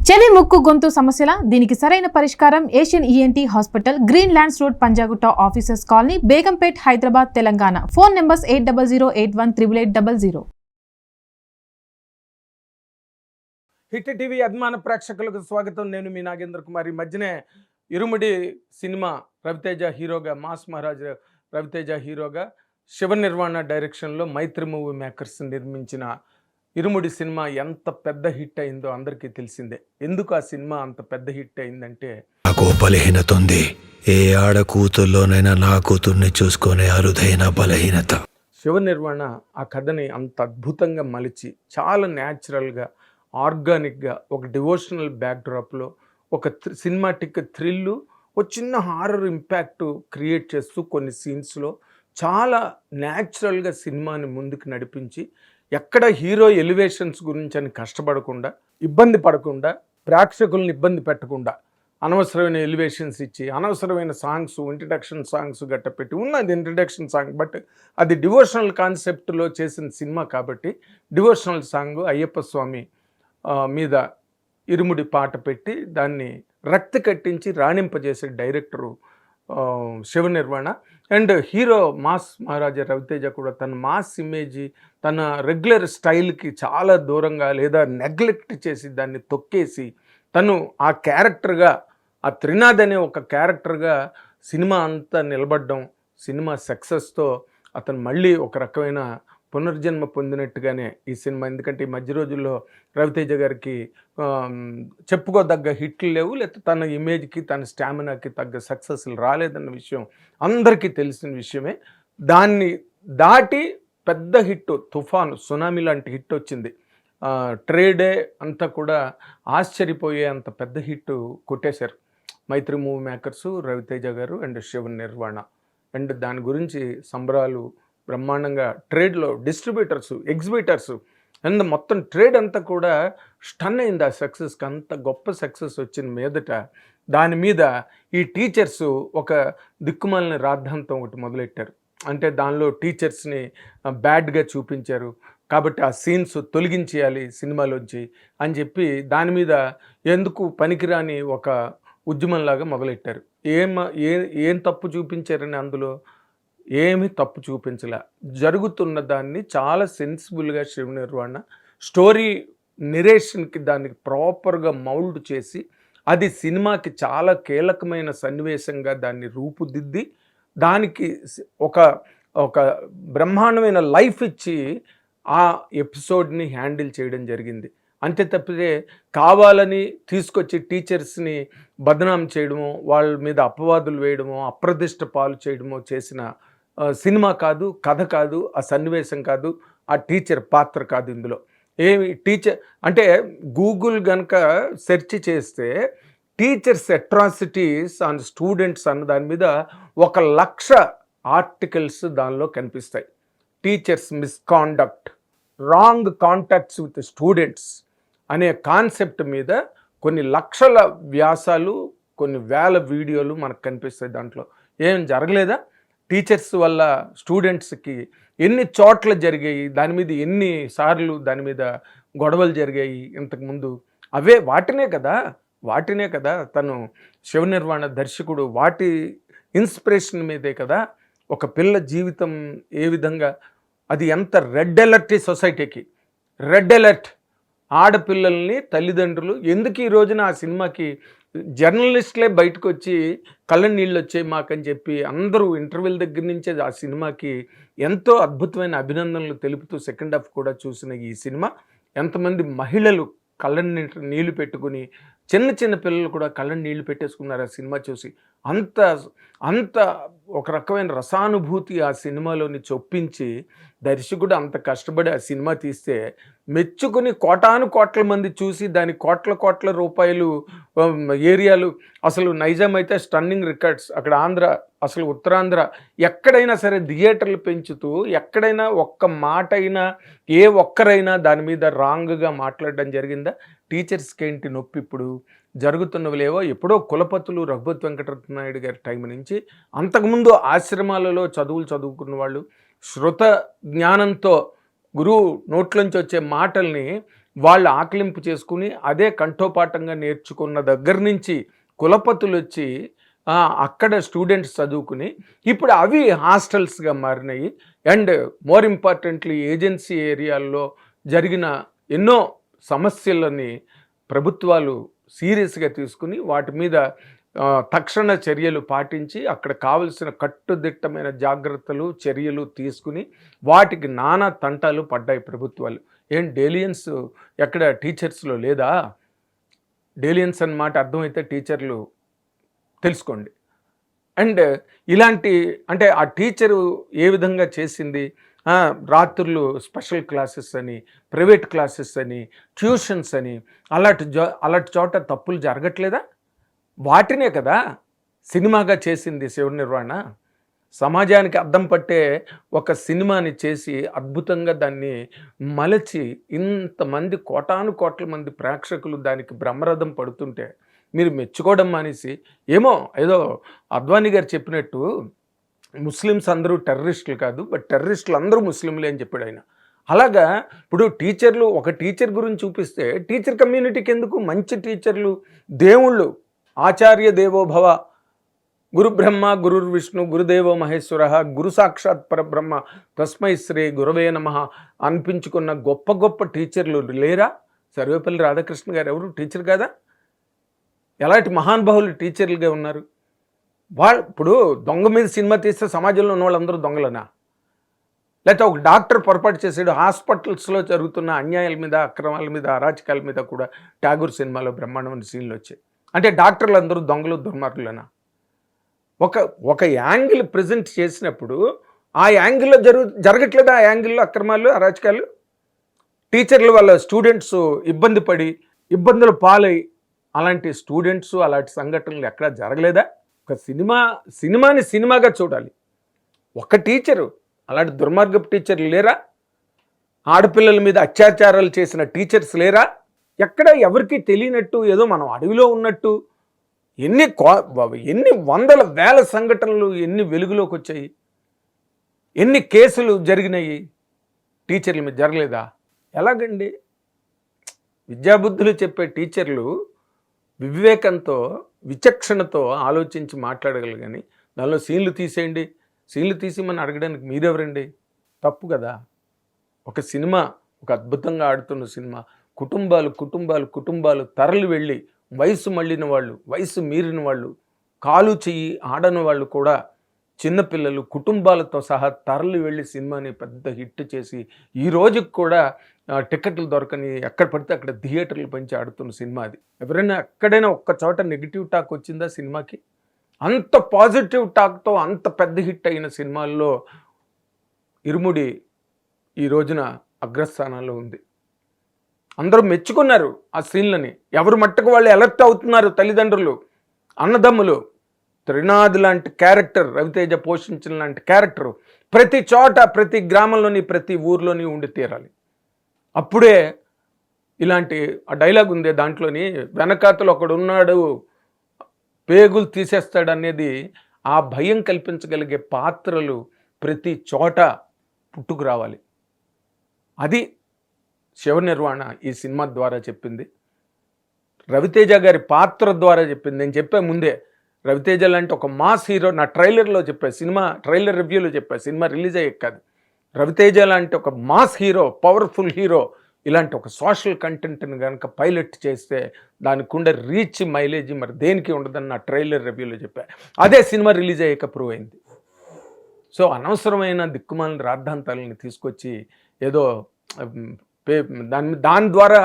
చెవి ముక్కు గొంతు సమస్యల దీనికి సరైన పరిష్కారం Asian ENT hospital, green lands road, Panjagutta, officers colony, Begumpet, Hyderabad, Telangana. Phone numbers 8008188800. Hit TV అభిమాన ప్రేక్షకులకు స్వాగతం. నేను మీ నాగేంద్ర కుమార్. ఈ మధ్యనే ఇరుముడి సినిమా రవితేజ హీరోగా, మాస్ మహారాజ్ రవితేజ హీరోగా, శివ నిర్వాణ డైరెక్షన్లో మైత్రి మూవీ మేకర్స్ నిర్మించిన ఇరుముడి సినిమా ఎంత పెద్ద హిట్ అయిందో అందరికీ తెలిసిందే. ఎందుకు ఆ సినిమా అంత పెద్ద హిట్ అయిందంటే, నాకు బలహీనత ఉంది. ఏ ఆడ కూతుర్లోనైనా నా కూతుర్ని చూసుకునే అరుదైన బలహీనత. శివ నిర్వాణ ఆ కథని అంత అద్భుతంగా మలిచి, చాలా న్యాచురల్గా, ఆర్గానిక్గా, ఒక డివోషనల్ బ్యాక్డ్రాప్లో ఒక సినిమాటిక్ థ్రిల్లు, ఒక చిన్న హారర్ ఇంపాక్ట్ క్రియేట్ చేస్తూ కొన్ని సీన్స్లో చాలా న్యాచురల్గా సినిమాని ముందుకు నడిపించి, ఎక్కడ హీరో ఎలివేషన్స్ గురించి అని కష్టపడకుండా, ఇబ్బంది పడకుండా, ప్రేక్షకులను ఇబ్బంది పెట్టకుండా, అనవసరమైన ఎలివేషన్స్ ఇచ్చి, అనవసరమైన సాంగ్స్, ఇంట్రడక్షన్ సాంగ్స్ గట్ట పెట్టి, ఉన్నది ఇంట్రడక్షన్ సాంగ్, బట్ అది డివోషనల్ కాన్సెప్ట్లో చేసిన సినిమా కాబట్టి డివోషనల్ సాంగ్ అయ్యప్ప స్వామి మీద ఇరుముడి పాట పెట్టి దాన్ని రక్తి కట్టించి రాణింపజేసే director Shiva Nirvana. And hero mass Maharaja Ravi Teja కూడా తన మాస్ ఇమేజ్, తన రెగ్యులర్ స్టైల్కి చాలా దూరంగా లేదా నెగ్లెక్ట్ చేసి దాన్ని తొక్కేసి తను ఆ క్యారెక్టర్గా, ఆ త్రినాథ్ అనే ఒక క్యారెక్టర్గా సినిమా అంతా నిలబడడం, సినిమా సక్సెస్తో అతను మళ్ళీ ఒక రకమైన పునర్జన్మ పొందినట్టుగానే ఈ సినిమా. ఎందుకంటే ఈ మధ్య రోజుల్లో రవితేజ గారికి చెప్పుకోదగ్గ హిట్లు లేవు, లేకపోతే తన ఇమేజ్కి, తన స్టామినాకి తగ్గ సక్సెస్లు రాలేదన్న విషయం అందరికీ తెలిసిన విషయమే. దాన్ని దాటి పెద్ద హిట్, తుఫాను, సునామీ లాంటి హిట్ వచ్చింది. ట్రేడే అంతా కూడా ఆశ్చర్యపోయే అంత పెద్ద హిట్ కొట్టేశారు మైత్రి మూవీ మేకర్సు, రవితేజ గారు అండ్ శివ నిర్వాణ. అండ్ దాని గురించి సంబరాలు బ్రహ్మాండంగా ట్రేడ్లో డిస్ట్రిబ్యూటర్స్, ఎగ్జిబిటర్స్ అండ్ మొత్తం ట్రేడ్ అంతా కూడా స్టన్ అయింది ఆ సక్సెస్కి. అంత గొప్ప సక్సెస్ వచ్చిన మీదట దాని మీద ఈ టీచర్స్ ఒక దిక్కుమాలిన రాద్ధాంతం ఒకటి మొదలెట్టారు. అంటే దానిలో టీచర్స్ని బ్యాడ్గా చూపించారు కాబట్టి ఆ సీన్స్ తొలగించేయాలి సినిమాలోంచి అని చెప్పి దాని మీద ఎందుకు పనికిరాని ఒక ఉద్యమంలాగా మొదలెట్టారు. ఏం తప్పు చూపించారని అందులో ఏమీ తప్పు చూపించలే. జరుగుతున్న దాన్ని చాలా సెన్సిబుల్గా శివ నిర్వాణ స్టోరీ నెరేషన్కి దానికి ప్రాపర్గా మౌల్డ్ చేసి, అది సినిమాకి చాలా కీలకమైన సన్నివేశంగా దాన్ని రూపుదిద్ది, దానికి ఒక ఒక బ్రహ్మాండమైన లైఫ్ ఇచ్చి ఆ ఎపిసోడ్ని హ్యాండిల్ చేయడం జరిగింది. అంతే తప్పితే కావాలని తీసుకొచ్చి టీచర్స్ని బదనాం చేయడమో, వాళ్ళ మీద అపవాదులు వేయడమో, అప్రదిష్ట పాలు చేయడమో చేసిన సినిమా కాదు, కథ కాదు, ఆ సన్నివేశం కాదు, ఆ టీచర్ పాత్ర కాదు. ఇందులో ఏమి టీచర్ అంటే గూగుల్ కనుక సెర్చ్ చేస్తే టీచర్స్ అట్రాసిటీస్ ఆన్ స్టూడెంట్స్ అన్న దాని మీద 1,00,000 ఆర్టికల్స్ దానిలో కనిపిస్తాయి. Teachers misconduct, wrong contacts with students అనే కాన్సెప్ట్ మీద కొన్ని లక్షల వ్యాసాలు, కొన్ని వేల వీడియోలు మనకు కనిపిస్తాయి. దాంట్లో ఏం జరగలేదా? టీచర్స్ వల్ల స్టూడెంట్స్కి ఎన్ని చోట్ల జరిగాయి, దాని మీద ఎన్ని సార్లు దాని మీద గొడవలు జరిగాయి ఇంతకుముందు, వాటినే కదా తను శివ నిర్వాణ దర్శకుడు, వాటి ఇన్స్పిరేషన్ మీదే కదా ఒక పిల్ల జీవితం ఏ విధంగా, అది ఎంత రెడ్ అలర్ట్ ఈ సొసైటీకి, రెడ్ అలర్ట్. ఆడపిల్లల్ని తల్లిదండ్రులు ఎందుకు ఈ రోజున ఆ సినిమాకి జర్నలిస్టులే బయటకు వచ్చి కళ్ళ నీళ్ళు వచ్చాయి మాకని చెప్పి అందరూ ఇంటర్వ్యూల దగ్గర నుంచే ఆ సినిమాకి ఎంతో అద్భుతమైన అభినందనలు తెలుపుతూ సెకండ్ హాఫ్ కూడా చూసిన ఈ సినిమా ఎంతమంది మహిళలు కళ్ళ నీళ్లు పెట్టుకుని, చిన్న చిన్న పిల్లలు కూడా కళ్ళ నీళ్లు పెట్టేసుకున్నారు ఆ సినిమా చూసి. అంత ఒక రకమైన రసానుభూతి ఆ సినిమాలోని చొప్పించి దర్శకుడు అంత కష్టపడి ఆ సినిమా తీస్తే మెచ్చుకుని కోటాను కోట్ల మంది చూసి దాని కోట్ల రూపాయలు ఏరియాలు, అసలు నైజాం అయితే స్టన్నింగ్ రికార్డ్స్, అక్కడ ఆంధ్ర, అసలు ఉత్తరాంధ్ర ఎక్కడైనా సరే థియేటర్లు పెంచుతూ, ఎక్కడైనా ఒక్క మాట అయినా ఏ ఒక్కరైనా దాని మీద రాంగ్గా మాట్లాడడం జరిగిందా? టీచర్స్కి ఏంటి నొప్పి? ఇప్పుడు జరుగుతున్నవి లేవో. ఎప్పుడో కులపతులు రఘుపతి వెంకటరత్నాయుడు గారి టైం నుంచి, అంతకుముందు ఆశ్రమాలలో చదువులు చదువుకున్న వాళ్ళు శృత జ్ఞానంతో గురువు నోట్లోంచి వచ్చే మాటల్ని వాళ్ళు ఆకలింపు చేసుకుని అదే కంఠోపాఠంగా నేర్చుకున్న దగ్గర నుంచి కులపతులు వచ్చి అక్కడ స్టూడెంట్స్ చదువుకుని ఇప్పుడు అవి హాస్టల్స్గా మారినాయి. అండ్ మోర్ ఇంపార్టెంట్లీ ఏజెన్సీ ఏరియాల్లో జరిగిన ఎన్నో సమస్యలని ప్రభుత్వాలు సీరియస్గా తీసుకుని వాటి మీద తక్షణ చర్యలు పాటించి అక్కడ కావలసిన కట్టుదిట్టమైన జాగ్రత్తలు చర్యలు తీసుకుని వాటికి నానా తంటాలు పడ్డాయి ప్రభుత్వాలు. ఏం డేలియన్స్ ఎక్కడ టీచర్స్లో లేదా? డేలియన్స్ అన్నమాట అర్థమైతే టీచర్లు తెలుసుకోండి. అండ్ ఇలాంటి అంటే ఆ టీచరు ఏ విధంగా చేసింది, రాత్రులు స్పెషల్ క్లాసెస్ అని, ప్రైవేట్ క్లాసెస్ అని, ట్యూషన్స్ అని, అలాంటి చోట తప్పులు జరగట్లేదా? వాటినే కదా సినిమాగా చేసింది శివ నిర్వాణ. సమాజానికి అద్దం పట్టే ఒక సినిమాని చేసి అద్భుతంగా దాన్ని మలచి ఇంతమంది కోటాను కోట్ల మంది ప్రేక్షకులు దానికి బ్రహ్మరథం పడుతుంటే మీరు మెచ్చుకోవడం మానేసి ఏమో ఏదో అద్వానీ గారు చెప్పినట్టు ముస్లిమ్స్ అందరూ టెర్రరిస్టులు కాదు, బట్ టెర్రరిస్టులు అందరూ ముస్లింలే అని చెప్పాడు ఆయన. అలాగా ఇప్పుడు టీచర్లు ఒక టీచర్ గురించి చూపిస్తే టీచర్ కమ్యూనిటీకి ఎందుకు? మంచి టీచర్లు, దేవుళ్ళు, ఆచార్య దేవోభవ, గురు బ్రహ్మ గురుర్ విష్ణు గురుదేవో మహేశ్వర, గురు సాక్షాత్ పరబ్రహ్మ తస్మై శ్రీ గురవే నమః అనిపించుకున్న గొప్ప గొప్ప టీచర్లు లేరా? సర్వేపల్లి రాధాకృష్ణ గారు ఎవరు టీచర్ కాదా? ఎలాంటి మహానుభావులు టీచర్లుగా ఉన్నారు. వాళ్ళు ఇప్పుడు దొంగ మీద సినిమా తీస్తే సమాజంలో ఉన్న వాళ్ళందరూ దొంగలనా? లేకపోతే ఒక డాక్టర్ పొరపాటు చేసాడు, హాస్పిటల్స్లో జరుగుతున్న అన్యాయాల మీద, అక్రమాల మీద, అరాచకాల మీద కూడా ట్యాగూర్ సినిమాలో బ్రహ్మాండమైన సీన్లు వచ్చాయి. అంటే డాక్టర్లు అందరూ దొంగలు దుర్మార్గులనా? ఒక యాంగిల్ ప్రజెంట్ చేసినప్పుడు ఆ యాంగిల్లో జరగట్లేదా? ఆ యాంగిల్లో అక్రమాలు, అరాచకాలు, టీచర్లు వాళ్ళ స్టూడెంట్స్ ఇబ్బంది పడి ఇబ్బందులు పాలై అలాంటి స్టూడెంట్స్ అలాంటి సంఘటనలు ఎక్కడా జరగలేదా? ఒక సినిమాని సినిమాగా చూడాలి. ఒక టీచరు అలాంటి దుర్మార్గపు టీచర్లు లేరా? ఆడపిల్లల మీద అత్యాచారాలు చేసిన టీచర్స్ లేరా? ఎక్కడ ఎవరికి తెలియనట్టు ఏదో మనం అడవిలో ఉన్నట్టు ఎన్ని వందల వేల సంఘటనలు ఎన్ని వెలుగులోకి వచ్చాయి, ఎన్ని కేసులు జరిగినాయి టీచర్ల మీద జరగలేదా? ఎలాగండి? విద్యాబుద్ధులు చెప్పే టీచర్లు వివేకంతో విచక్షణతో ఆలోచించి మాట్లాడగలరు, కానీ దానిలో సీన్లు తీసేయండి, సీన్లు తీసి మనం అడగడానికి మీరెవరండి? తప్పు కదా. ఒక సినిమా, ఒక అద్భుతంగా ఆడుతున్న సినిమా, కుటుంబాలు తరలి వెళ్ళి వయసు మళ్ళిన వాళ్ళు, వయసు మీరిన వాళ్ళు, కాలు చెయ్యి ఆడని వాళ్ళు కూడా, చిన్నపిల్లలు కుటుంబాలతో సహా తరలి వెళ్ళి సినిమాని పెద్ద హిట్ చేసి ఈ రోజుకి కూడా టికెట్లు దొరకని ఎక్కడ పడితే అక్కడ థియేటర్లు పెంచి ఆడుతున్న సినిమా అది. ఎవరైనా ఎక్కడైనా ఒక్క చోట నెగిటివ్ టాక్ వచ్చిందా సినిమాకి? అంత పాజిటివ్ టాక్తో అంత పెద్ద హిట్ అయిన సినిమాల్లో ఇరుముడి ఈ రోజున అగ్రస్థానంలో ఉంది. అందరూ మెచ్చుకున్నారు ఆ సీన్లని. ఎవరు మట్టుకు వాళ్ళు అలర్ట్ అవుతున్నారు, తల్లిదండ్రులు, అన్నదమ్ములు. త్రినాథ్ లాంటి క్యారెక్టర్, రవితేజ పోషించిన లాంటి క్యారెక్టర్ ప్రతి చోట, ప్రతి గ్రామంలోని, ప్రతి ఊర్లోని ఉండి తీరాలి. అప్పుడే ఇలాంటి ఆ డైలాగ్ ఉంది దాంట్లోని, వెనకాతలు ఒకడున్నాడు పేగులు తీసేస్తాడు అనేది, ఆ భయం కల్పించగలిగే పాత్రలు ప్రతి చోట పుట్టుకు రావాలి. అది శివ నిర్వాణ ఈ సినిమా ద్వారా చెప్పింది, రవితేజ గారి పాత్ర ద్వారా చెప్పింది. నేను చెప్పే ముందే రవితేజ లాంటి ఒక మాస్ హీరో, నా ట్రైలర్లో చెప్పా, సినిమా ట్రైలర్ రివ్యూలో చెప్పా, సినిమా రిలీజ్ అయ్యే కాదు. రవితేజ లాంటి ఒక మాస్ హీరో, పవర్ఫుల్ హీరో ఇలాంటి ఒక సోషల్ కంటెంట్ని కనుక పైలట్ చేస్తే దానికి ఉండే రీచ్, మైలేజ్ మరి దేనికి ఉండదని నా ట్రైలర్ రివ్యూలో చెప్పా. అదే సినిమా రిలీజ్ అయ్యాక ప్రూవ్ అయింది. సో అనవసరమైన దిక్కుమాలిన రాద్ధాంతాలని తీసుకొచ్చి ఏదో దాని ద్వారా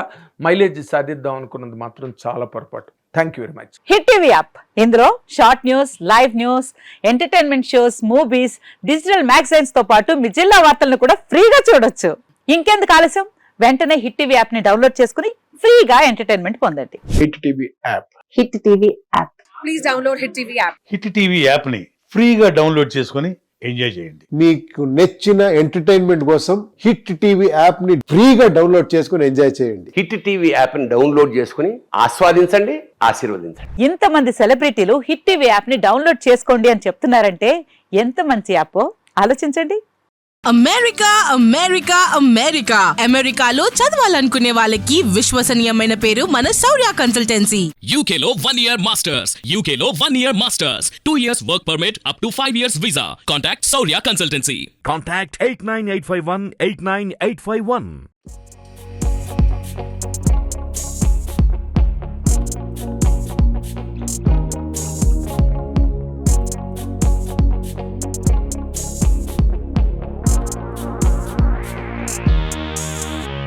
మైలేజ్ సాధిద్దాం అనుకున్నది మాత్రం చాలా పొరపాటు. Thank you very much. Hit TV app, ఇందులో short news, live news, entertainment shows, movies, digital magazines తో పాటు మీ జిల్లా వార్తలను కూడా ఫ్రీగా చూడొచ్చు. ఇంకెందుకు ఆలస్యం, వెంటనే హిట్ టీవీ యాప్ ని డౌన్లోడ్ చేసుకుని ఫ్రీగా ఎంటర్టైన్మెంట్ పొందండి. Hit TV app. Hit TV app. Please download Hit TV app. Hit TV యాప్ని ఫ్రీగా డౌన్లోడ్ చేసుకొని ఎంజాయ్ చేయండి. మీకు నచ్చిన ఎంటర్టైన్మెంట్ కోసం హిట్ టీవీ యాప్ ని ఫ్రీగా డౌన్లోడ్ చేసుకుని ఎంజాయ్ చేయండి. హిట్ టీవీ యాప్ని డౌన్లోడ్ చేసుకుని ఆస్వాదించండి, ఆశీర్వదించండి. ఇంతమంది సెలబ్రిటీలు హిట్ టీవీ యాప్ ని డౌన్లోడ్ చేసుకోండి అని చెప్తున్నారంటే ఎంత మంచి యాప్ ఆలోచించండి. అమెరికా అమెరికా అమెరికా అమెరికాలో చదవాలనుకునే వాళ్ళకి విశ్వసనీయమైన పేరు మన శౌర్య కన్సల్టెన్సీ. UK లో 1 year masters. UK లో 1 year masters. 2 years work permit up to 5 years visa. Contact Saurya Consultancy. Contact 89851 89851.